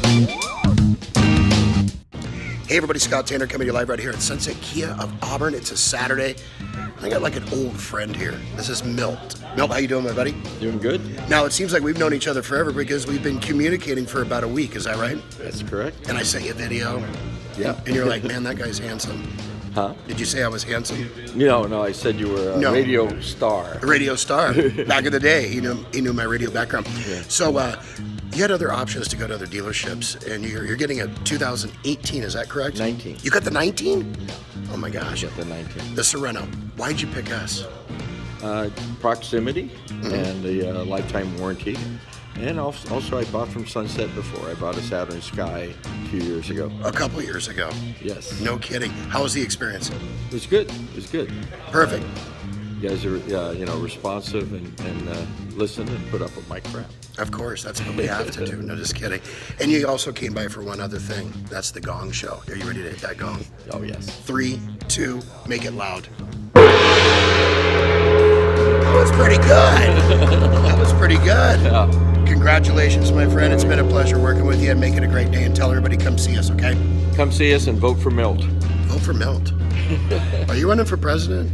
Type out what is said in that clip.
Hey everybody, Scott Tanner coming to you live right here at Sunset Kia of Auburn. It's a Saturday. I got like an old friend here. This is Milt. Milt, how you doing, my buddy? Doing good. Now, it seems like we've known each other forever because we've been communicating for about a week. Is that right? That's correct. And I sent you a video. Yeah. And you're like, man, that guy's handsome. Huh? Did you say I was handsome? No, I said you were a radio star. A radio star. Back in the day, he knew my radio background. Yeah. So you had other options to go to other dealerships, and you're getting a 2018, is that correct? 19. You got the 19? Oh my gosh. Got the 19. The Sereno. Why'd you pick us? Proximity and the lifetime warranty. And also I bought from Sunset before. I bought a Saturn Sky 2 years ago. A couple years ago. Yes. No kidding. How was the experience? It was good. It was good. Perfect. You guys are responsive and listen and put up with my crap. Of course, that's what we have to do. No, just kidding. And you also came by for one other thing. That's the gong show. Are you ready to hit that gong? Oh, yes. 3, 2, make it loud. That was pretty good. That was pretty good. Yeah. Congratulations, my friend. It's been a pleasure working with you, and make it a great day. And tell everybody come see us, okay? Come see us and vote for Milt. Vote for Milt. Are you running for president?